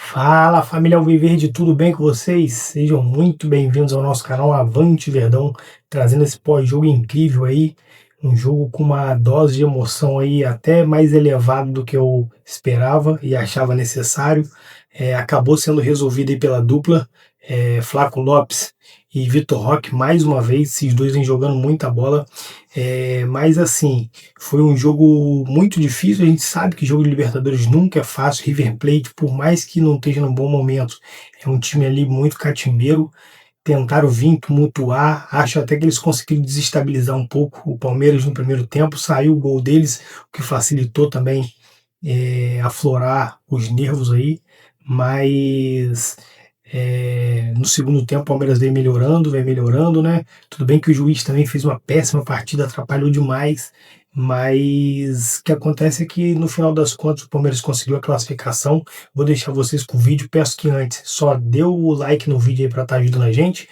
Fala, família Alviverde, tudo bem com vocês? Sejam muito bem-vindos ao nosso canal Avante Verdão, trazendo esse pós-jogo incrível aí, um jogo com uma dose de emoção aí até mais elevada do que eu esperava e achava necessário. Acabou sendo resolvido aí pela dupla, Flaco Lopes e Vitor Roque, mais uma vez, esses dois vêm jogando muita bola, mas assim, foi um jogo muito difícil. A gente sabe que jogo de Libertadores nunca é fácil. River Plate, por mais que não esteja num bom momento, é um time ali muito catimbeiro. Tentaram vir tumultuar. Acho até que eles conseguiram desestabilizar um pouco o Palmeiras no primeiro tempo. Saiu o gol deles, o que facilitou também aflorar os nervos aí. Mas no segundo tempo o Palmeiras vem melhorando, né? Tudo bem que o juiz também fez uma péssima partida, atrapalhou demais, mas o que acontece é que no final das contas o Palmeiras conseguiu a classificação. Vou deixar vocês com o vídeo, peço que antes só dê o like no vídeo aí para estar ajudando a gente,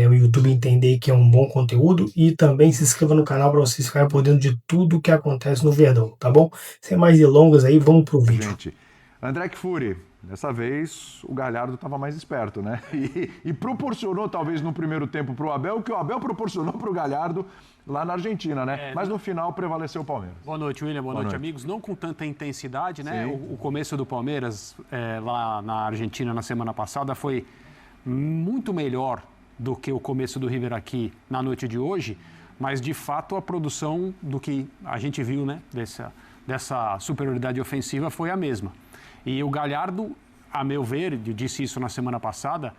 o YouTube entender que é um bom conteúdo, e também se inscreva no canal para vocês ficarem por dentro de tudo que acontece no Verdão, tá bom? Sem mais delongas aí, vamos pro vídeo. Gente, André Kfouri, dessa vez o Galhardo estava mais esperto, né? E proporcionou, talvez, no primeiro tempo para o Abel, o que o Abel proporcionou para o Galhardo lá na Argentina, né? Mas no final prevaleceu o Palmeiras. Boa noite, William. Boa noite, amigos. Não com tanta intensidade, né? O começo do Palmeiras lá na Argentina na semana passada foi muito melhor do que o começo do River aqui na noite de hoje, mas de fato a produção do que a gente viu, né? Dessa superioridade ofensiva foi a mesma. E o Galhardo, a meu ver, eu disse isso na semana passada,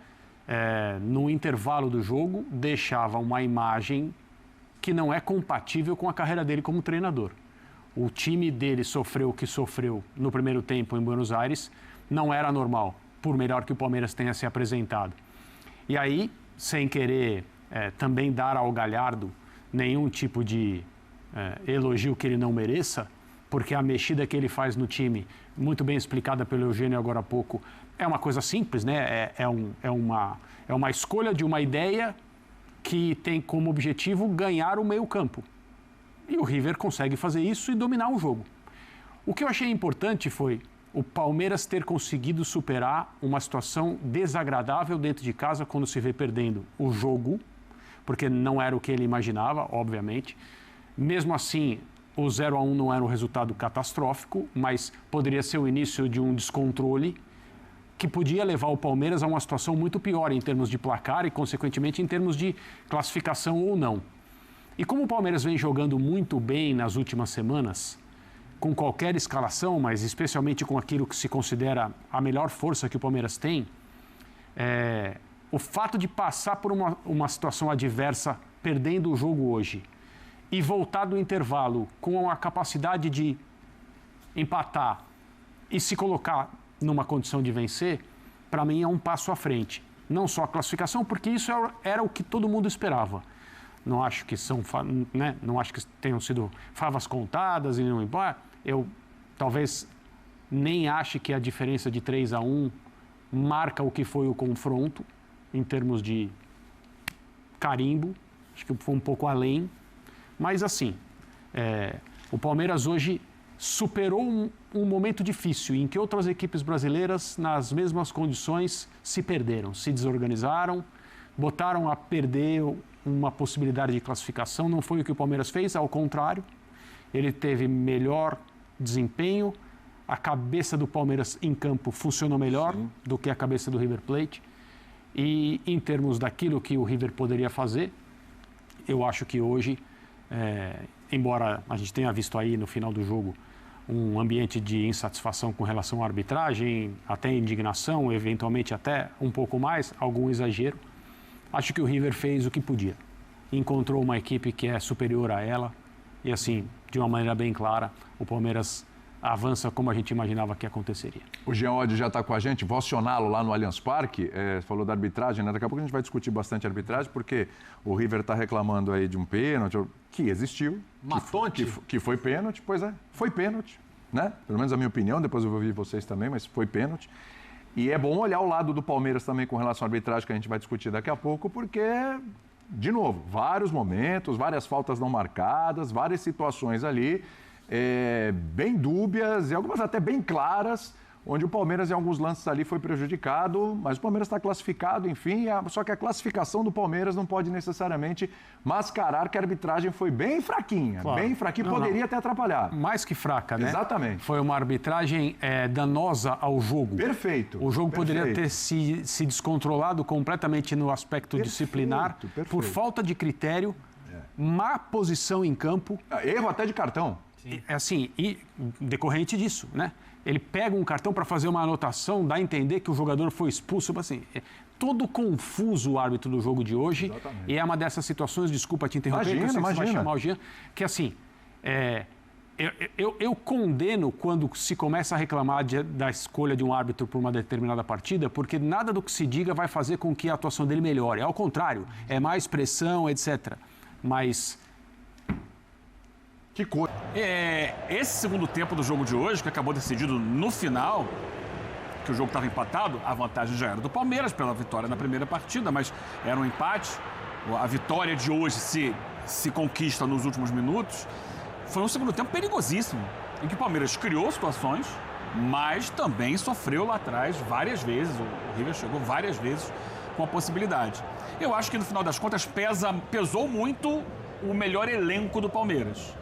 no intervalo do jogo, deixava uma imagem que não é compatível com a carreira dele como treinador. O time dele sofreu o que sofreu no primeiro tempo em Buenos Aires, não era normal, por melhor que o Palmeiras tenha se apresentado. E aí, sem querer também dar ao Galhardo nenhum tipo de elogio que ele não mereça, porque a mexida que ele faz no time, muito bem explicada pelo Eugênio agora há pouco, é uma coisa simples, né? É uma escolha de uma ideia que tem como objetivo ganhar o meio-campo. E o River consegue fazer isso e dominar o jogo. O que eu achei importante foi o Palmeiras ter conseguido superar uma situação desagradável dentro de casa quando se vê perdendo o jogo, porque não era o que ele imaginava, obviamente. Mesmo assim, o 0-1 não era um resultado catastrófico, mas poderia ser o início de um descontrole que podia levar o Palmeiras a uma situação muito pior em termos de placar e, consequentemente, em termos de classificação ou não. E como o Palmeiras vem jogando muito bem nas últimas semanas, com qualquer escalação, mas especialmente com aquilo que se considera a melhor força que o Palmeiras tem, o fato de passar por uma situação adversa perdendo o jogo hoje e voltar do intervalo com a capacidade de empatar e se colocar numa condição de vencer, para mim é um passo à frente. Não só a classificação, porque isso era o que todo mundo esperava. Não acho que não acho que tenham sido favas contadas e não embora. Eu talvez nem ache que a diferença de 3-1 marca o que foi o confronto em termos de carimbo. Acho que foi um pouco além. Mas assim, o Palmeiras hoje superou um momento difícil em que outras equipes brasileiras, nas mesmas condições, se perderam, se desorganizaram, botaram a perder uma possibilidade de classificação. Não foi o que o Palmeiras fez, ao contrário. Ele teve melhor desempenho, a cabeça do Palmeiras em campo funcionou melhor do que a cabeça do River Plate. E em termos daquilo que o River poderia fazer, eu acho que hoje, embora a gente tenha visto aí no final do jogo um ambiente de insatisfação com relação à arbitragem, até indignação, eventualmente até um pouco mais, algum exagero, acho que o River fez o que podia. Encontrou uma equipe que é superior a ela e, assim, de uma maneira bem clara, o Palmeiras avança como a gente imaginava que aconteceria. O Jean Oddi já está com a gente, vou acioná-lo lá no Allianz Parque, falou da arbitragem, né? Daqui a pouco a gente vai discutir bastante arbitragem, porque o River está reclamando aí de um pênalti, que existiu, que foi pênalti, pois é, foi pênalti, né? Pelo menos a minha opinião, depois eu vou ouvir vocês também, mas foi pênalti. E é bom olhar o lado do Palmeiras também com relação à arbitragem, que a gente vai discutir daqui a pouco, porque, de novo, vários momentos, várias faltas não marcadas, várias situações ali, bem dúbias e algumas até bem claras, onde o Palmeiras em alguns lances ali foi prejudicado, mas o Palmeiras está classificado, enfim, só que a classificação do Palmeiras não pode necessariamente mascarar que a arbitragem foi bem fraquinha, bem fraquinha, poderia ter atrapalhado. Mais que fraca, né? Exatamente. Foi uma arbitragem danosa ao jogo. Perfeito. O jogo poderia ter se descontrolado completamente no aspecto disciplinar, por falta de critério, má posição em campo. Erro até de cartão. Assim, e decorrente disso, né? Ele pega um cartão para fazer uma anotação, dá a entender que o jogador foi expulso. Assim, todo confuso o árbitro do jogo de hoje. Exatamente. E é uma dessas situações, desculpa te interromper, imagina. Vai chamar o Jean, que assim, eu condeno quando se começa a reclamar da escolha de um árbitro por uma determinada partida, porque nada do que se diga vai fazer com que a atuação dele melhore. Ao contrário, é mais pressão, etc. Mas... Que coisa. Esse segundo tempo do jogo de hoje, que acabou decidido no final, que o jogo estava empatado, a vantagem já era do Palmeiras pela vitória na primeira partida, mas era um empate. A vitória de hoje se conquista nos últimos minutos. Foi um segundo tempo perigosíssimo, em que o Palmeiras criou situações, mas também sofreu lá atrás várias vezes. O River chegou várias vezes com a possibilidade. Eu acho que no final das contas pesou muito o melhor elenco do Palmeiras.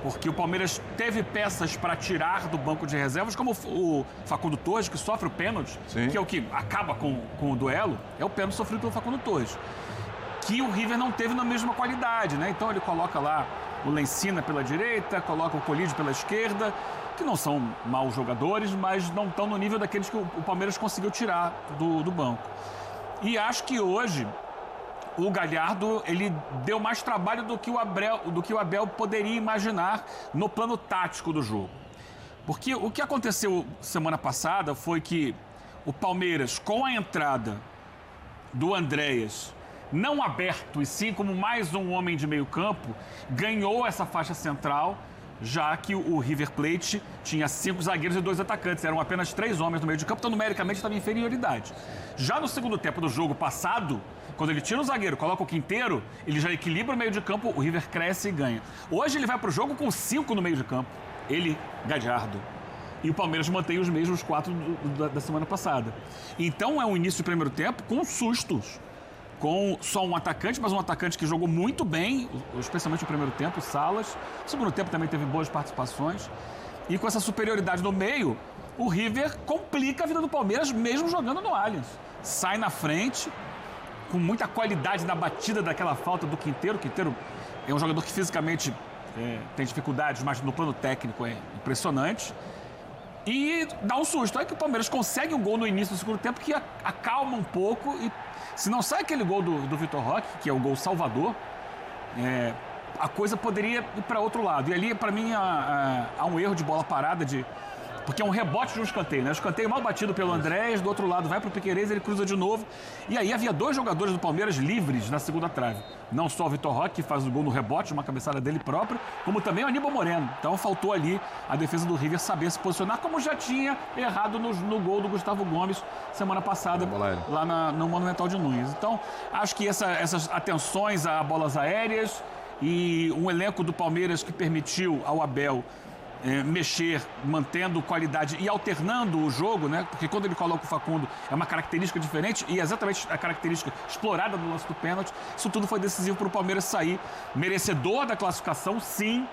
Porque o Palmeiras teve peças para tirar do banco de reservas, como o Facundo Torres, que sofre o pênalti, que é o que acaba com o duelo, é o pênalti sofrido pelo Facundo Torres, que o River não teve na mesma qualidade, né? Então ele coloca lá o Lencina pela direita, coloca o Colídio pela esquerda, que não são maus jogadores, mas não estão no nível daqueles que o Palmeiras conseguiu tirar do banco. E acho que hoje o Galhardo, ele deu mais trabalho do que o Abel poderia imaginar no plano tático do jogo. Porque o que aconteceu semana passada foi que o Palmeiras, com a entrada do Andréas, não aberto e sim como mais um homem de meio campo, ganhou essa faixa central, já que o River Plate tinha 5 zagueiros e 2 atacantes. Eram apenas 3 homens no meio de campo, então numericamente estava em inferioridade. Já no segundo tempo do jogo passado, quando ele tira o zagueiro, coloca o Quinteiro, ele já equilibra o meio de campo, o River cresce e ganha. Hoje ele vai para o jogo com 5 no meio de campo. Ele, Galhardo. E o Palmeiras mantém os mesmos 4 da semana passada. Então é um início de primeiro tempo com sustos. Com só um atacante, mas um atacante que jogou muito bem, especialmente no primeiro tempo, o Salas. No segundo tempo também teve boas participações. E com essa superioridade no meio, o River complica a vida do Palmeiras, mesmo jogando no Allianz. Sai na frente, com muita qualidade na batida daquela falta do Quinteiro. O Quinteiro é um jogador que fisicamente tem dificuldades, mas no plano técnico é impressionante. E dá um susto. Aí que o Palmeiras consegue um gol no início do segundo tempo que acalma um pouco. E se não sai aquele gol do Vitor Roque, que é o gol salvador, a coisa poderia ir para outro lado. E ali, para mim, há um erro de bola parada, porque é um rebote de um escanteio, né? O escanteio mal batido pelo Andrés, do outro lado vai para o Piquerez, ele cruza de novo. E aí havia 2 jogadores do Palmeiras livres na segunda trave. Não só o Vitor Roque, que faz o gol no rebote, uma cabeçada dele próprio, como também o Aníbal Moreno. Então faltou ali a defesa do River saber se posicionar, como já tinha errado no gol do Gustavo Gomes semana passada, lá no Monumental de Nunes. Então acho que essas atenções a bolas aéreas e um elenco do Palmeiras que permitiu ao Abel mexer, mantendo qualidade e alternando o jogo, né? Porque quando ele coloca o Facundo é uma característica diferente e exatamente a característica explorada no lance do pênalti. Isso tudo foi decisivo para o Palmeiras sair merecedor da classificação, sim,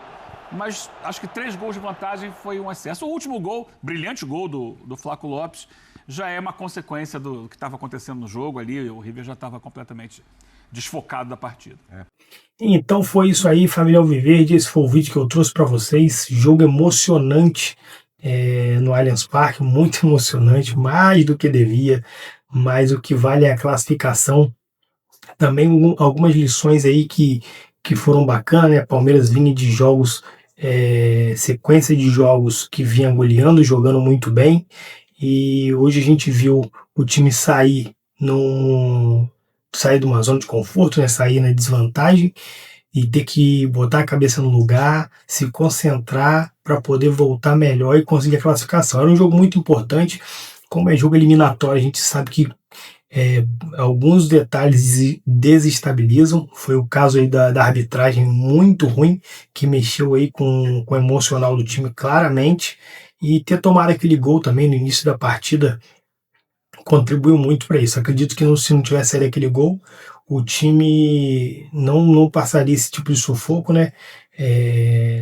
mas acho que 3 gols de vantagem foi um excesso. O último gol, brilhante gol do Flaco Lopes, já é uma consequência do que estava acontecendo no jogo ali. O River já estava completamente desfocado da partida. Então foi isso aí, família Alviverde. Esse foi o vídeo que eu trouxe para vocês. Jogo emocionante no Allianz Parque, muito emocionante, mais do que devia, mas o que vale é a classificação. Também algumas lições aí que foram bacanas, né? Palmeiras vinha de jogos, sequência de jogos que vinha goleando, jogando muito bem, e hoje a gente viu o time sair de uma zona de conforto, né? Sair na desvantagem e ter que botar a cabeça no lugar, se concentrar para poder voltar melhor e conseguir a classificação. Era um jogo muito importante, como é jogo eliminatório, a gente sabe que alguns detalhes desestabilizam. Foi o caso aí da arbitragem muito ruim, que mexeu aí com o emocional do time claramente, E ter tomado aquele gol também no início da partida contribuiu muito para isso. Acredito que se não tivesse saído aquele gol, o time não passaria esse tipo de sufoco, né?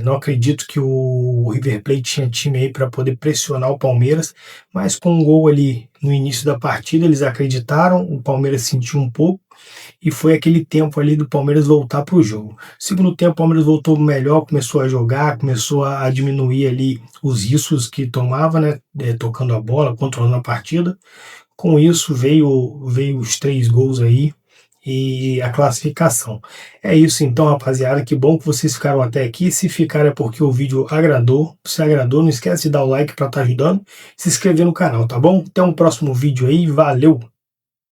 Não acredito que o River Plate tinha time aí para poder pressionar o Palmeiras, mas com um gol ali no início da partida, eles acreditaram, o Palmeiras sentiu um pouco, e foi aquele tempo ali do Palmeiras voltar para o jogo. Segundo tempo, o Palmeiras voltou melhor, começou a jogar, começou a diminuir ali os riscos que tomava, né? Tocando a bola, controlando a partida. Com isso veio os 3 gols aí e a classificação. É isso então, rapaziada. Que bom que vocês ficaram até aqui. Se ficaram é porque o vídeo agradou. Se agradou, não esquece de dar o like para estar ajudando. Se inscrever no canal, tá bom? Até um próximo vídeo aí. Valeu!